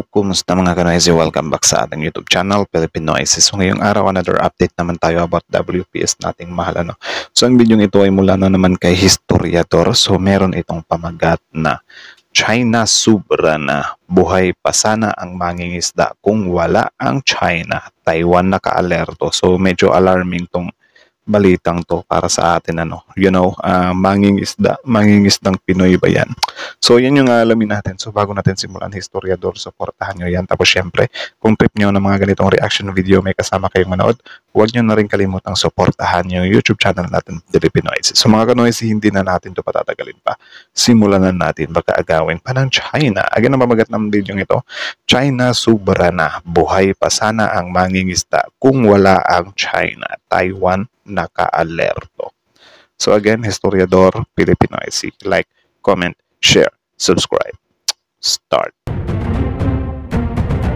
Kumusta mga kanoise? Welcome back sa ating YouTube channel, Filipino ISIS. So ngayong araw, another update naman tayo about WPS nating mahal. So ang video ito ay mula na naman kay Historiador. So meron itong pamagat na China sobra na, buhay pa sana ang mangingisda kung wala ang China. Taiwan naka-alerto. So medyo alarming tong balitang to para sa atin, mangingisdang Pinoy ba yan? So yan yung alamin natin. So bago natin simulan, Historiador, supportahan nyo yan. Tapos syempre, kung trip nyo ng mga ganitong reaction video, may kasama kayong manood, huwag nyo na rin kalimutang supportahan yung YouTube channel natin, Filipino ISIS. So mga kanoise, hindi na natin to patatagalin pa. Simulan na natin, baka agawin pa ng China. Again, ang mamagat ng video ito, China sobra na, buhay pa sana ang mangingisda kung wala ang China. Taiwan naka-alerto. So again, Historiador, Filipino ISIS. Like, comment, share, subscribe. Start.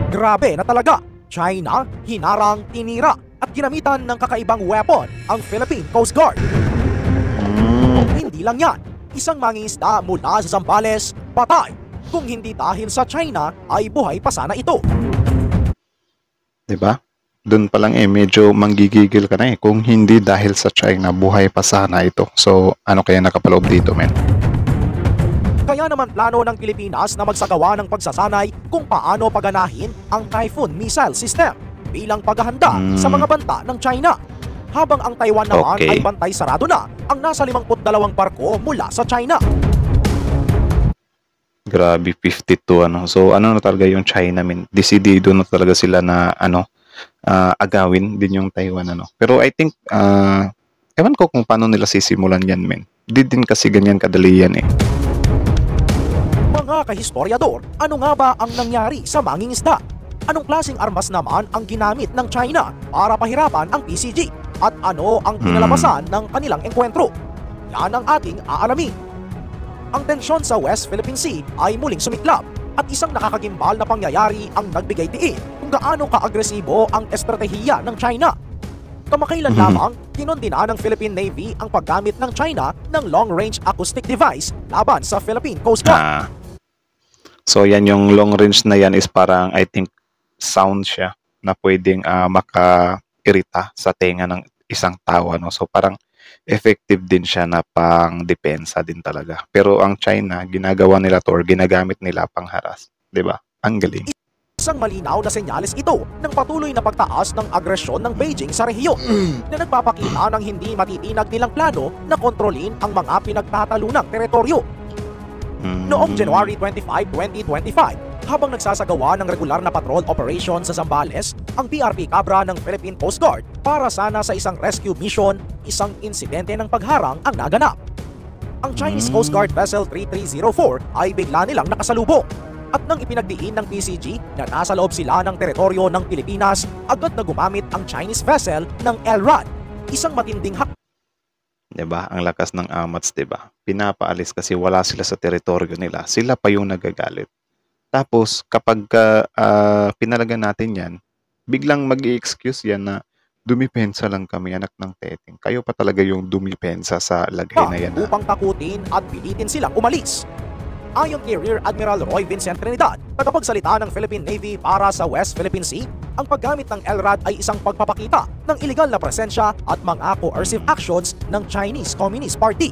Grabe na talaga! China, hinarang, tinira at ginamitan ng kakaibang weapon ang Philippine Coast Guard. Hindi lang yan, isang mangingisda mula sa Zambales, patay. Kung hindi dahil sa China, ay buhay pa sana ito. Diba? Doon pa lang medyo manggigigil ka na kung hindi dahil sa China, buhay pa sana ito. So, ano kaya nakapaloob dito, men? Kaya naman plano ng Pilipinas na magsagawa ng pagsasanay kung paano paganahin ang Typhoon missile system bilang paghahanda sa mga banta ng China. Habang ang Taiwan naman ay bantay sarado na ang nasa 52 barko mula sa China. Grabe, 52 . So, ano na talaga yung China, men? Decidido na talaga sila na agawin din yung Taiwan, Pero I think, ewan ko kung paano nila sisimulan yan, men. Di din kasi ganyan kadali yan Mga kahistoryador, ano nga ba ang nangyari sa mangingisda? Anong klaseng armas naman ang ginamit ng China para pahirapan ang PCG? At ano ang kinalabasan ng kanilang engkwentro? Yan ang ating aalamin. Ang tensyon sa West Philippine Sea ay muling sumiklab at isang nakakagimbal na pangyayari ang nagbigay diin kung gaano ka-agresibo ang estratehiya ng China. Kamakailan lamang, kinondina ng Philippine Navy ang paggamit ng China ng long-range acoustic device laban sa Philippine Coast Guard. So yan yung long range na yan is parang I think sound siya na pwedeng maka-irita sa tenga ng isang tao. So parang effective din siya na pang depensa din talaga. Pero ang China, ginagawa nila to or ginagamit nila pang haras. Diba? Ang galing. Isang malinaw na senyales ito ng patuloy na pagtaas ng agresyon ng Beijing sa rehiyon na nagpapakita ng hindi matitinag nilang plano na kontrolin ang mga pinagtatalunang teritoryo. Noong January 25, 2025, habang nagsasagawa ng regular na patrol operation sa Zambales, ang PRP Cabra ng Philippine Coast Guard para sana sa isang rescue mission, isang insidente ng pagharang ang naganap. Ang Chinese Coast Guard Vessel 3304 ay bigla nilang nakasalubong. At nang ipinagdiin ng PCG na nasa loob sila ng teritoryo ng Pilipinas, agad na gumamit ang Chinese vessel ng LRAD, isang matinding Diba? Ang lakas ng amats, diba? Pinapaalis kasi wala sila sa teritoryo nila. Sila pa yung nagagalit. Tapos, kapag pinalagan natin yan, biglang mag-i-excuse yan na dumipensa lang kami, anak ng teteng. Kayo pa talaga yung dumipensa sa lagay na yan. Upang takutin at pilitin silang umalis. Ayon kay Rear Admiral Roy Vincent Trinidad, tagapagsalita ng Philippine Navy para sa West Philippine Sea, ang paggamit ng LRAD ay isang pagpapakita ng iligal na presensya at mga coercive actions ng Chinese Communist Party.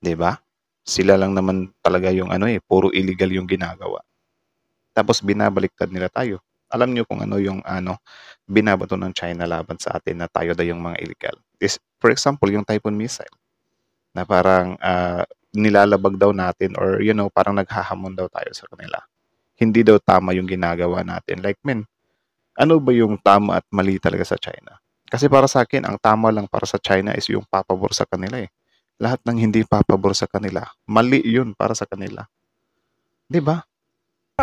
Diba? Sila lang naman talaga yung puro illegal yung ginagawa. Tapos binabaliktad nila tayo. Alam nyo kung ano yung binabato ng China laban sa atin na tayo daw yung mga illegal. For example, yung Typhoon missile na parang nilalabag daw natin or parang naghahamon daw tayo sa kanila. Hindi daw tama yung ginagawa natin. Like, ano ba yung tama at mali talaga sa China? Kasi para sa akin, ang tama lang para sa China is yung papabor sa kanila Lahat ng hindi papabor sa kanila, mali yun para sa kanila. Diba?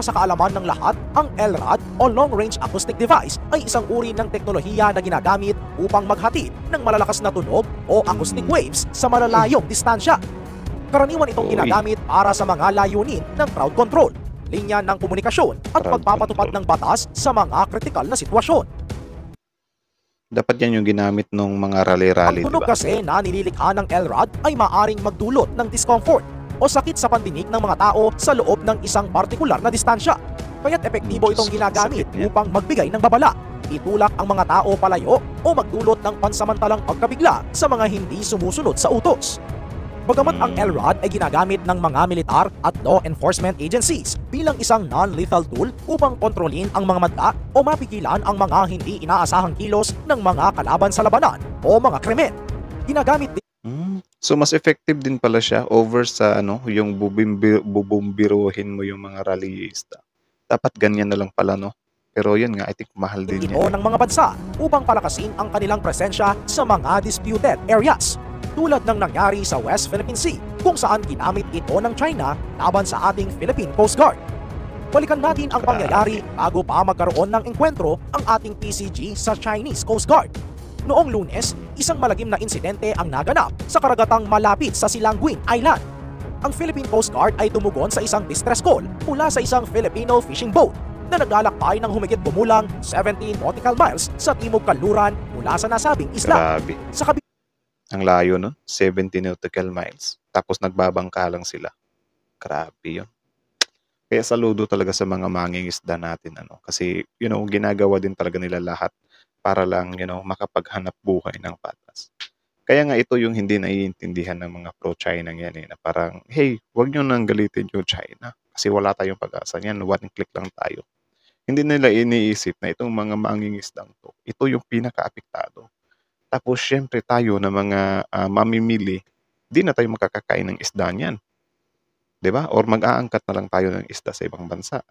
Sa kaalaman ng lahat, ang LRAD o Long Range Acoustic Device ay isang uri ng teknolohiya na ginagamit upang maghatid ng malalakas na tunog o acoustic waves sa malalayong distansya. Karaniwan itong ginagamit para sa mga layunin ng crowd control, linya ng komunikasyon at pagpapatupad ng batas sa mga kritikal na sitwasyon. Dapat yan yung ginamit ng mga rally-rally, Ang tunog kasi na nililikha ng LRAD ay maaring magdulot ng discomfort, o sakit sa pandinig ng mga tao sa loob ng isang partikular na distansya. Kaya't epektibo itong ginagamit upang magbigay ng babala, itulak ang mga tao palayo o magdulot ng pansamantalang pagkabigla sa mga hindi sumusunod sa utos. Bagamat ang LRAD ay ginagamit ng mga militar at law enforcement agencies bilang isang non-lethal tool upang kontrolin ang mga madla o mapigilan ang mga hindi inaasahang kilos ng mga kalaban sa labanan o mga krimen. Ginagamit din So mas effective din pala siya over sa yung bubumbiruhin mo yung mga rallyista. Dapat ganyan na lang pala, no? Pero yun nga, I think mahal din ito yan. ng mga bansa upang palakasin ang kanilang presensya sa mga disputed areas. Tulad ng nangyari sa West Philippine Sea kung saan ginamit ito ng China laban sa ating Philippine Coast Guard. Balikan natin ang pangyayari bago pa magkaroon ng engkwentro ang ating PCG sa Chinese Coast Guard. Noong Lunes, isang malagim na insidente ang naganap sa karagatang malapit sa Silangguin Island. Ang Philippine Coast Guard ay tumugon sa isang distress call mula sa isang Filipino fishing boat na naglalakbay ng humigit bumulang 17 nautical miles sa timog kanluran mula sa nasabing isla. Grabe. Sa Ang layo, no? 70 nautical miles. Tapos nagbabangka lang sila. Grabe yun. Kaya saludo talaga sa mga mangingisda natin, Kasi, ginagawa din talaga nila lahat para lang, makapaghanap buhay ng patas. Kaya nga ito yung hindi naiintindihan ng mga pro-China yan, na parang, hey, wag nyo nang galitin yung China. Kasi wala tayong pag-asa niyan. One click lang tayo. Hindi nila iniisip na itong mga mangingisdang to, ito yung pinaka-apektado. Tapos, syempre tayo na mga mamimili, di na tayo makakakain ng isda niyan. Diba? Or mag-aangkat na lang tayo ng isda sa ibang bansa.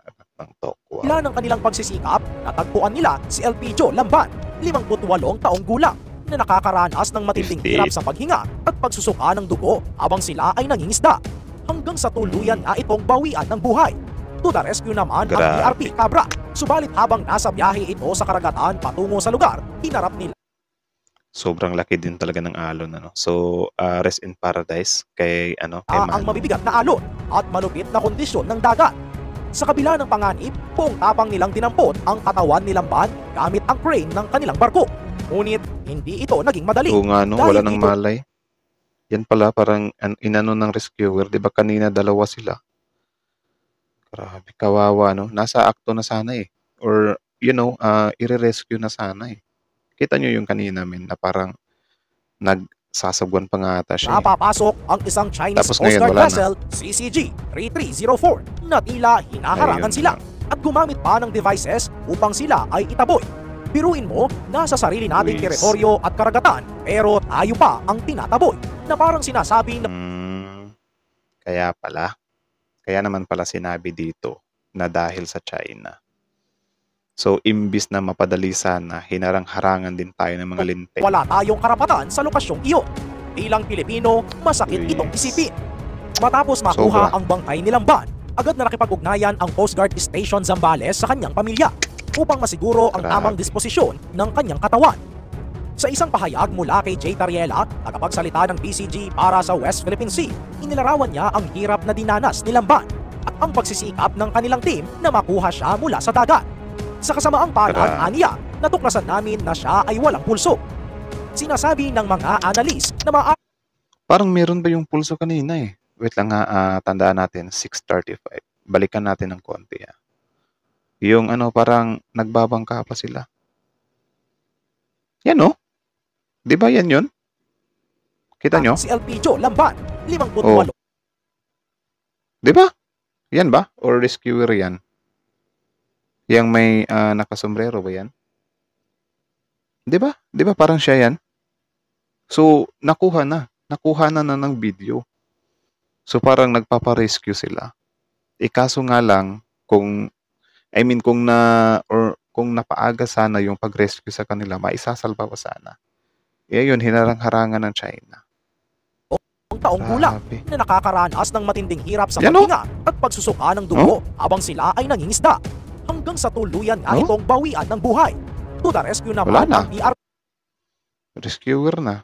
Ng tokwa. Ilan ng kanilang pagsisikap, natagpuan nila si Elpidio Lamban, 58 taong gulang, na nakakaranas ng matinding 50. hirap sa paghinga at pagsusuka ng dugo habang sila ay nangingisda. Hanggang sa tuluyan na itong bawian ng buhay. To the rescue naman ang Grabe. PRP Cabra. Subalit habang nasa biyahe ito sa karagatan patungo sa lugar, hinarap nila Sobrang laki din talaga ng alon, So, rest in paradise kay kay ang Manong. mabibigat na alon at malupit na kondisyon ng dagat. Sa kabila ng panganib, buong tapang nilang tinampot ang katawan ni Lamban gamit ang crane ng kanilang barko. Ngunit hindi ito naging madali. Oo nga, Dahil wala nang dito- malay. Yan pala, parang inano ng rescuer. Di ba kanina dalawa sila? Grabe, kawawa, Nasa akto na sana eh. Or, i-rescue na sana eh. Kita nyo yung kanina, na parang nagsasagwan pa nga ata siya. Napapasok ang isang Chinese Tapos Coast ngayon, Guard wala na. vessel CCG 3304 na tila hinaharangan Ayun sila lang. at gumamit pa ng devices upang sila ay itaboy. Biruin mo, nasa sarili nating Luis. teritoryo at karagatan pero tayo pa ang tinataboy na parang sinasabi na Kaya pala. Kaya naman pala sinabi dito na dahil sa China. So, imbis na mapadali sana, hinarang-harangan din tayo ng mga lintik. wala tayong karapatan sa lokasyong iyon. Bilang Pilipino, masakit Luis. itong isipin. Matapos makuha Sobra. ang bangkay ni Lamban, agad na nakipag-ugnayan ang Coast Guard Station Zambales sa kanyang pamilya upang masiguro ang Grabe. tamang disposisyon ng kanyang katawan. Sa isang pahayag mula kay Jay Tariela, tagapagsalita ng PCG para sa West Philippine Sea, inilarawan niya ang hirap na dinanas ni Lamban at ang pagsisikap ng kanilang team na makuha siya mula sa dagat. Sa kasamaang palad, Grabe. aniya, natuklasan namin na siya ay walang pulso. Sinasabi ng mga analis na Parang meron ba yung pulso kanina eh? Wait lang nga, tandaan natin, 6:35. Balikan natin ng konti. Yung parang nagbabangka pa sila. Yan, Di ba yan yun? Kita nyo? si Elpidio Lamban, 58 Oh. Di ba? Yan ba? Or rescuer yan? Yang may nakasombrero ba yan? Di ba? Di ba parang siya yan? So, nakuha na. Nakuha na ng video. So, parang nagpaparescue sila. Kaso nga lang, kung napaaga sana yung pag-rescue sa kanila, maisasalba pa sana. Yun, hinarang-harangan ng China. taong gulang Grabe. na nakakaranas ng matinding hirap sa Yan, paghinga at pagsusuka ng dugo habang sila ay nangingisda. Hanggang sa tuluyan nga itong bawian ng buhay. To the rescue Wala naman na. ang PRP Rescuer na.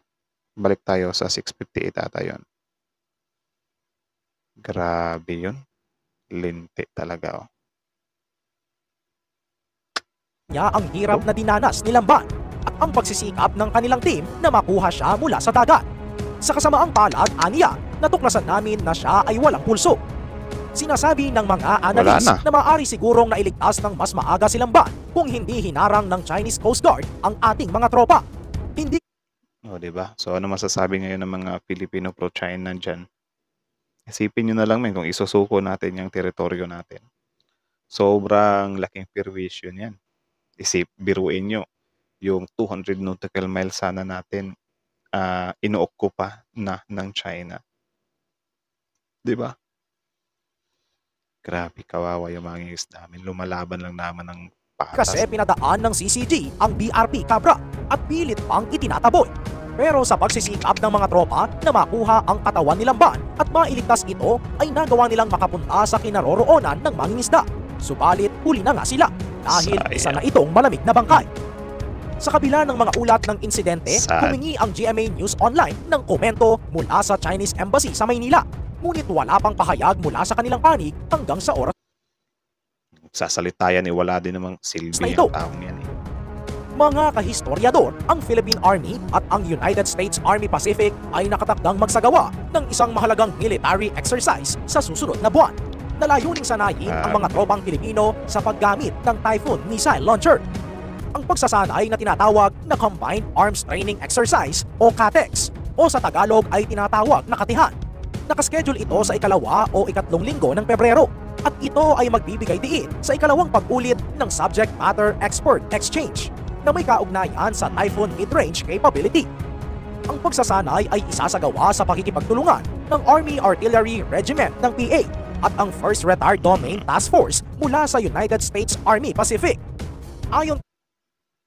Balik tayo sa 658 ata yun. Grabe yun. Linti talaga. niya ang hirap na dinanas ni Lamban at ang pagsisikap ng kanilang team na makuha siya mula sa dagat. Sa kasamaang palad, aniya, natuklasan namin na siya ay walang pulso. Sinasabi ng mga analyst Wala na. na maaari sigurong nailigtas ng mas maaga silang ban kung hindi hinarang ng Chinese Coast Guard ang ating mga tropa. Hindi O, di ba? So, ano masasabi ngayon ng mga Filipino pro-China dyan? Isipin nyo na lang kung isusuko natin yung teritoryo natin. Sobrang laking perwisyo niyan. Biruin nyo, yung 200 nautical miles sana natin ino-occupy na ng China. Di ba? Grabe, kawawa yung mga isda namin. Lumalaban lang naman ng patas. kasi pinadaan ng CCG ang BRP Cabra at pilit pang itinataboy. Pero sa pagsisikap ng mga tropa na makuha ang katawan nilang ban at mailigtas ito ay nagawa nilang makapunta sa kinaroroonan ng mangingisda. Subalit huli na nga sila dahil isa na itong malamig na bangkay. Sa kabila ng mga ulat ng insidente, humingi ang GMA News Online ng komento mula sa Chinese Embassy sa Maynila. Ngunit wala pang pahayag mula sa kanilang panig hanggang sa oras Sasalita yan wala din namang silbi ito. ang taong yan Mga kahistoryador, ang Philippine Army at ang United States Army Pacific ay nakatakdang magsagawa ng isang mahalagang military exercise sa susunod na buwan na layuning sanayin ang mga tropang Pilipino sa paggamit ng Typhoon Missile Launcher. Ang pagsasanay na tinatawag na Combined Arms Training Exercise o CATEX o sa Tagalog ay tinatawag na Katihan. Nakaschedule ito sa ikalawa o ikatlong linggo ng Pebrero at ito ay magbibigay diin sa ikalawang pag-ulit ng Subject Matter Expert Exchange na may kaugnayan sa Typhoon Mid-Range Capability. Ang pagsasanay ay isasagawa sa pakikipagtulungan ng Army Artillery Regiment ng PA at ang 1st Retired Domain Task Force mula sa United States Army Pacific. Ayon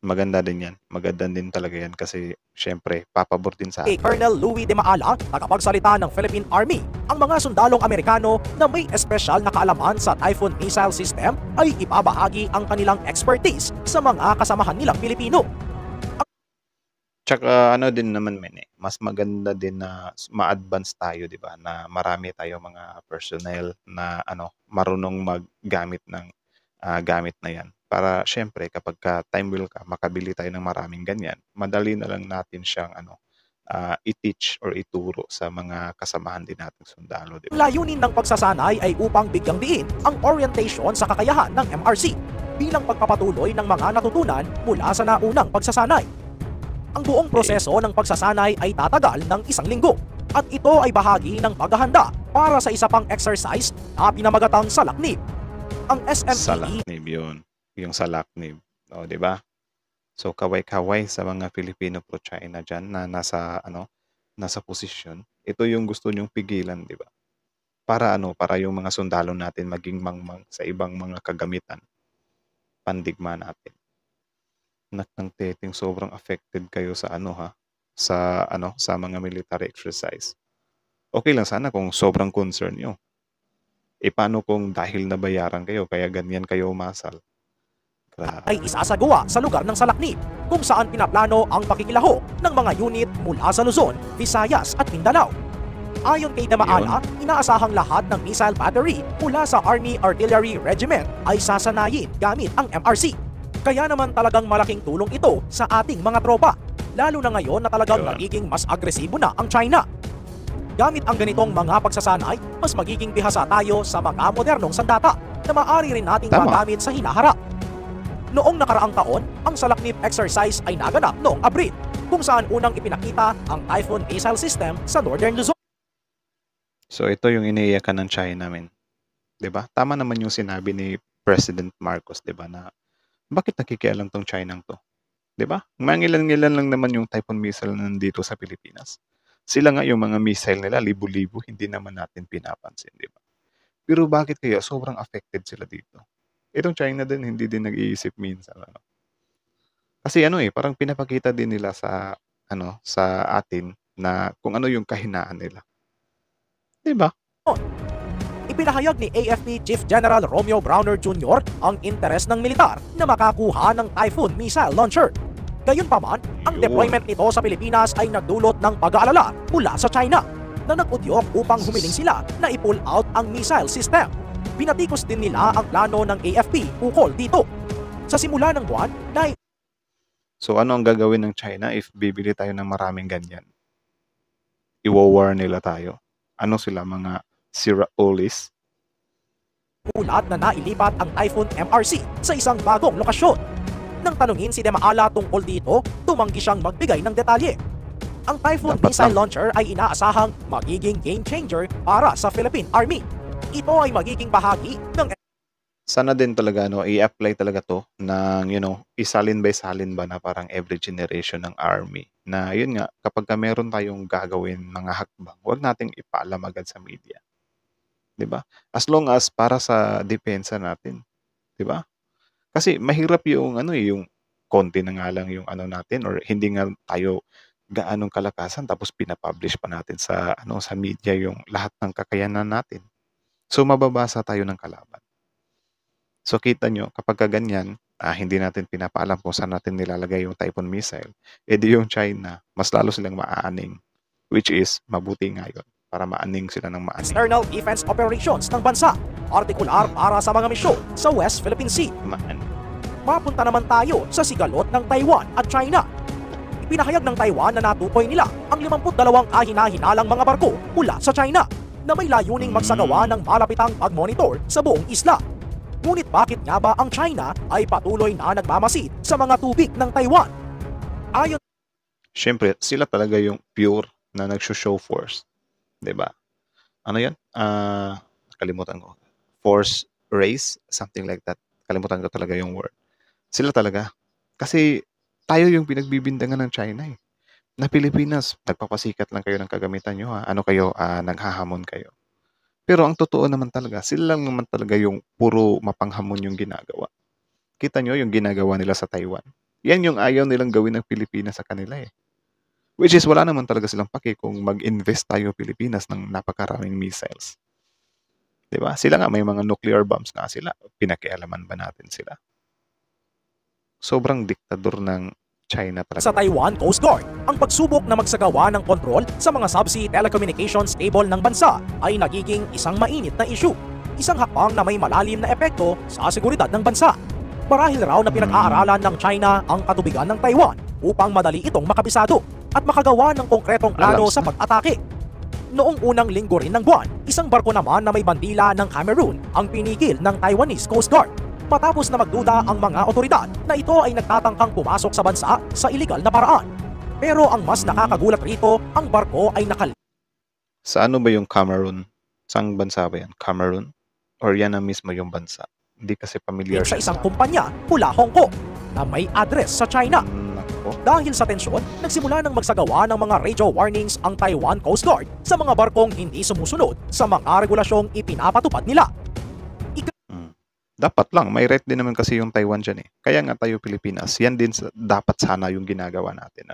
Maganda din yan. Maganda din talaga yan kasi syempre papabor din sa kay Colonel Louis de Maala, tagapagsalita ng Philippine Army, ang mga sundalong Amerikano na may espesyal na kaalaman sa Typhoon Missile System ay ibabahagi ang kanilang expertise sa mga kasamahan nilang Pilipino. Tsaka ano din naman mas maganda din na ma-advance tayo, di ba? Na marami tayo mga personnel na marunong maggamit ng gamit na yan. Para syempre kapag time will ka, makabili tayo ng maraming ganyan, madali na lang natin siyang i-teach or ituro sa mga kasamahan din nating sundalo. Diba? Layunin ng pagsasanay ay upang bigyang diin ang orientation sa kakayahan ng MRC bilang pagpapatuloy ng mga natutunan mula sa naunang pagsasanay. Ang buong proseso ng pagsasanay ay tatagal ng 1 linggo at ito ay bahagi ng paghahanda para sa isa pang exercise na pinamagatang Salaknib. Ang SMPE Salaknib yun. Yung Salaknib. O, di ba? So, kaway-kaway sa mga Filipino pro-China dyan na nasa posisyon. Ito yung gusto nyong pigilan, di ba? Para para yung mga sundalo natin maging mangmang sa ibang mga kagamitan. Pandigma natin. Ng teting sobrang affected kayo sa sa mga military exercise. Okay lang sana kung sobrang concern nyo. Paano kung dahil nabayaran kayo kaya ganyan kayo umasal? Ay isasagawa sa lugar ng Salaknib kung saan pinaplano ang pakikilaho ng mga unit mula sa Luzon, Visayas at Mindanao. Ayon kay Damaala, inaasahang lahat ng missile battery mula sa Army Artillery Regiment ay sasanayin gamit ang MRC. Kaya naman talagang malaking tulong ito sa ating mga tropa, lalo na ngayon na talagang nagiging mas agresibo na ang China. Gamit ang ganitong mga pagsasanay, mas magiging bihasa tayo sa mga modernong sandata na maaari rin nating magamit sa hinaharap. Noong nakaraang taon, ang Salaknib exercise ay naganap noong Abril, kung saan unang ipinakita ang Typhoon Missile System sa Northern Luzon. So ito yung iniiyakan ng China, men. 'Di ba? Tama naman yung sinabi ni President Marcos, 'di ba, na bakit nakikialam tong China to? 'Di ba? Mangilan-ngilan lang naman yung Typhoon missile nandito sa Pilipinas. Sila nga yung mga missile nila, libu-libu, hindi naman natin pinapansin, 'di ba? Pero bakit kaya sobrang affected sila dito? Itong China din, hindi din nag-iisip minsan. Kasi parang pinapakita din nila sa atin na kung ano yung kahinaan nila. Diba? Ipinahayag ni AFP Chief General Romeo Browner Jr. ang interes ng militar na makakuha ng Typhoon Missile Launcher. Gayunpaman, ang deployment nito sa Pilipinas ay nagdulot ng pag-aalala mula sa China na nag-udyok upang humiling sila na i-pull out ang missile system. Binatikos din nila ang plano ng AFP ukol dito. Sa simula ng buwan, So ano ang gagawin ng China if bibili tayo ng maraming ganyan? iwo-war nila tayo. Ano sila, mga sira-ulis? Ulat na nailipat ang Typhoon MRC sa isang bagong lokasyon. Nang tanungin si Demaala tungkol dito, tumanggi siyang magbigay ng detalye. Ang Typhoon Dapat missile lang. launcher ay inaasahang magiging game changer para sa Philippine Army. Ito ay magiging bahagi ng Sana din talaga i-apply talaga 'to ng isalin by salin ba na parang every generation ng army. Na yun nga, kapagka meron tayong gagawin mga hakbang, huwag nating ipaalam agad sa media, 'di ba? As long as para sa depensa natin, 'di ba? Kasi mahirap yung yung konti na nga lang yung natin, or hindi nga tayo gaanong kalakasan tapos pina-publish pa natin sa sa media yung lahat ng kakayanan natin. So mababasa tayo ng kalaban. So kita nyo, kapag ganyan, hindi natin pinapaalam kung saan natin nilalagay yung Typhoon missile, edi yung China, mas lalo silang maaaning. Which is, mabuti nga yun, para maaning sila ng maaning. external defense operations ng bansa, partikular para sa mga misyon sa West Philippine Sea. Mapunta naman tayo sa sigalot ng Taiwan at China. Ipinahayag ng Taiwan na natukoy nila ang 52 kahina-hinalang mga barko mula sa China na may layuning magsagawa ng malapitang pag-monitor sa buong isla. Ngunit bakit nga ba ang China ay patuloy na nagmamasid sa mga tubig ng Taiwan? Ayon Siyempre, sila talaga yung pure na nag-show force. 'Di ba? Ano yan? Kalimutan ko. Force race? Something like that. Kalimutan ko talaga yung word. Sila talaga. Kasi tayo yung pinagbibintangan ng China eh. Na Pilipinas, nagpapasikat lang kayo ng kagamitan nyo ha. Ano kayo, naghahamon kayo. Pero ang totoo naman talaga, sila lang naman talaga yung puro mapanghamon yung ginagawa. Kita nyo yung ginagawa nila sa Taiwan. Yan yung ayaw nilang gawin ng Pilipinas sa kanila eh. Which is wala naman talaga silang pake kung mag-invest tayo Pilipinas ng napakaraming missiles. 'Di ba? Sila nga may mga nuclear bombs nga sila. Pinakialaman ba natin sila? Sobrang diktador ng China talaga. sa Taiwan Coast Guard, ang pagsubok na magsagawa ng kontrol sa mga subsea telecommunications cable ng bansa ay nagiging isang mainit na issue. Isang hakbang na may malalim na epekto sa seguridad ng bansa. Marahil raw na pinag-aaralan ng China ang katubigan ng Taiwan upang madali itong makabisado at makagawa ng konkretong plano sa pag-atake. Noong unang linggo rin ng buwan, isang barko naman na may bandila ng Cameroon ang pinigil ng Taiwanese Coast Guard matapos na magduda ang mga otoridad na ito ay nagtatangkang pumasok sa bansa sa iligal na paraan. Pero ang mas nakakagulat rito, ang barko ay Sa ano ba yung Cameroon? Saang bansa ba yan? Cameroon? Or yan na mismo yung bansa? Hindi kasi familiar sa siya isang kumpanya mula Hong Kong na may address sa China. Nako. Dahil sa tensyon, nagsimula ng magsagawa ng mga radio warnings ang Taiwan Coast Guard sa mga barkong hindi sumusunod sa mga regulasyong ipinapatupad nila. Dapat lang, may right din naman kasi yung Taiwan dyan eh. Kaya nga tayo Pilipinas, yan din dapat sana yung ginagawa natin.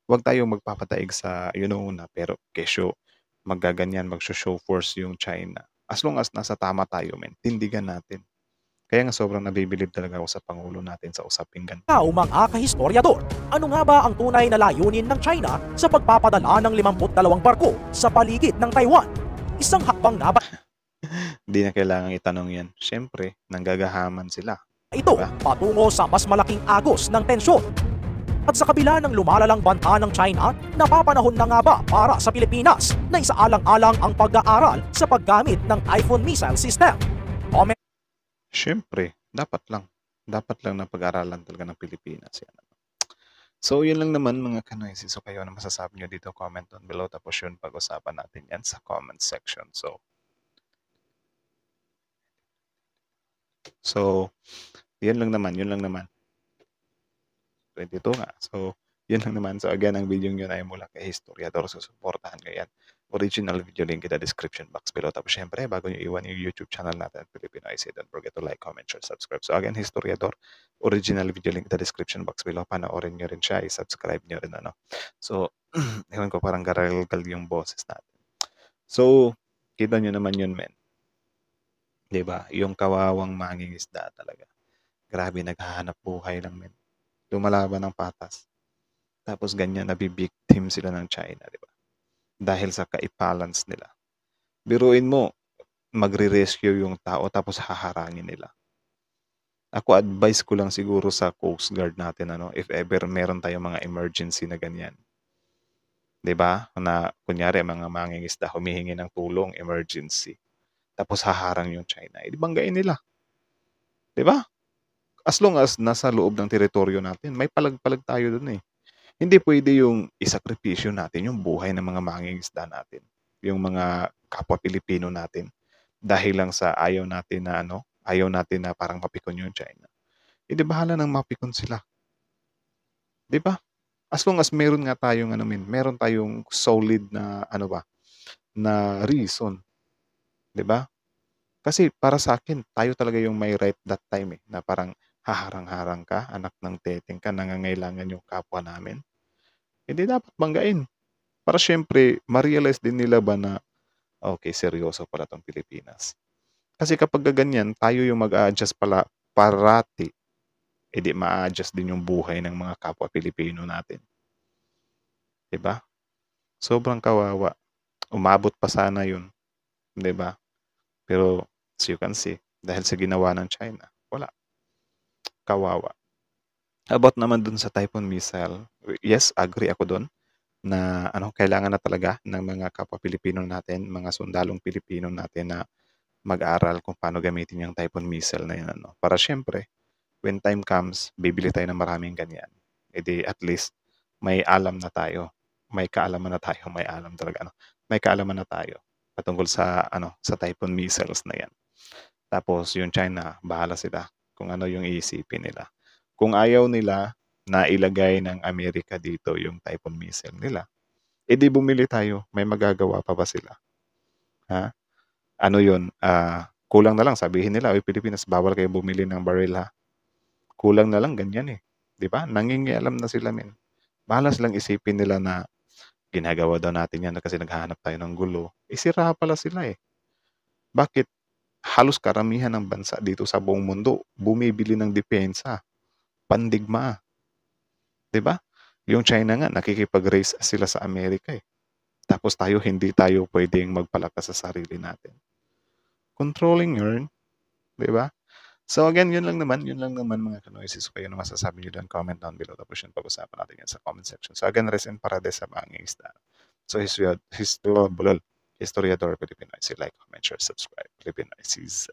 Huwag tayo magpapataig sa na pero kesyo maggaganyan, mag-show force yung China. As long as nasa tama tayo, tindigan natin. Kaya nga sobrang nabibilib talaga ako sa Pangulo natin sa usaping ganito. Mga kahistoryador, ano nga ba ang tunay na layunin ng China sa pagpapadala ng 52 barko sa paligid ng Taiwan? Isang hakbang nga ba Hindi na kailangan itanong yan. Siyempre, nanggagahaman sila. ito patungo sa mas malaking agos ng tensyon? At sa kabila ng lumalalang banta ng China, napapanahon na nga ba para sa Pilipinas na isaalang-alang ang pag-aaral sa paggamit ng Typhoon missile system? Comment Siyempre, dapat lang. Dapat lang na pag-aralan talaga ng Pilipinas yan. So, yun lang naman mga kanoisis. So, kayo na masasabi nyo dito, comment down below. Tapos yun, pag-usapan natin yan sa comment section. So, yun lang naman. 22 nga. So, yun lang naman. So, again, ang video yun ay mula kay Historiador. So, supportahan ko yan. Original video link in the description box below. Tapos, syempre, bago nyo iwan yung YouTube channel natin, Filipino IC, don't forget to like, comment, share, subscribe. So, again, Historiador, original video link in the description box below. Panoorin nyo rin siya. I-subscribe nyo rin, So, ewan ko, parang garalgal yung boses natin. So, kita nyo naman yun, men. 'Di ba? Yung kawawang mangingisda talaga. Grabe, naghahanap buhay lang, men. Lumalaban ng patas. Tapos ganyan, nabibiktim sila ng China, 'di ba? Dahil sa ka-imbalance nila. Biruin mo, magre-rescue yung tao tapos haharangin nila. Ako, advice ko lang siguro sa Coast Guard natin, if ever meron tayong mga emergency na ganyan. 'Di ba? Na kunyari mga mangingisda humihingi ng tulong, emergency, tapos haharang yung China, eh, di banggain nila, 'di ba? As long as nasa loob ng teritoryo natin, may palag-palag tayo dun, eh. Hindi puwede yung isakripisyo natin yung buhay ng mga mangingisda natin, yung mga kapwa Pilipino natin, dahil lang sa ayaw natin na parang mapikon yung China. Eh, di bahala ng mapikon sila, 'di ba? As long as meron nga tayong meron tayong solid na na reason, 'di ba? Kasi para sa akin tayo talaga yung may right that time, eh, na parang haharang-harang ka, anak ng teteng ka, nangangailangan yung kapwa namin. Hindi dapat banggain. Para siyempre ma-realize din nila ba na, okay, seryoso pala 'tong Pilipinas. Kasi kapag ganyan tayo yung mag-a-adjust parati, eh, di ma-a-adjust din yung buhay ng mga kapwa Pilipino natin, 'di ba? Sobrang kawawa. Umabot pa sana yun, 'di ba? Pero as you can see, dahil sa ginawa ng China, wala, kawawa. About naman dun sa Typhoon missile, yes, agree ako dun na kailangan na talaga ng mga kapwa Pilipino natin, mga sundalong Pilipino natin na mag-aral kung paano gamitin yung Typhoon missile na yun, para siyempre when time comes, bibili tayo ng maraming ganyan. Eh di at least may alam na tayo, may kaalaman na tayo, may alam talaga, may kaalaman na tayo patungkol sa sa Typhoon missiles na yan. Tapos yung China, bahala sila kung ano yung iisipin nila. Kung ayaw nila na ilagay ng Amerika dito yung Typhoon missile nila, edi bumili tayo, may magagawa pa ba sila? Ha? Ano yun, kulang na lang sabihin nila, "Uy Pilipinas, bawal kayo bumili ng baril ha." Kulang na lang ganyan, eh, 'di ba? Nangingialam na sila men. Bahala silang isipin nila na ginagawa daw natin 'yan kasi naghahanap tayo ng gulo. Eh, sira pala sila, eh. Bakit? Halos karamihan ng bansa dito sa buong mundo bumibili ng depensa, pandigma, 'di ba? Yung China nga nakikipag-race sila sa Amerika, eh. Tapos tayo hindi tayo puwedeng magpalakas sa sarili natin. Controlling yarn, 'di ba? So again, yun lang naman mga ka-noises. Kung ano masasabi niyo do'n, comment down below. Tapos yun, pag-usapan natin yan sa comment section. So again, rest in paradise sa mga isda. So historiador Filipino. Si like, comment, share, subscribe. Filipino is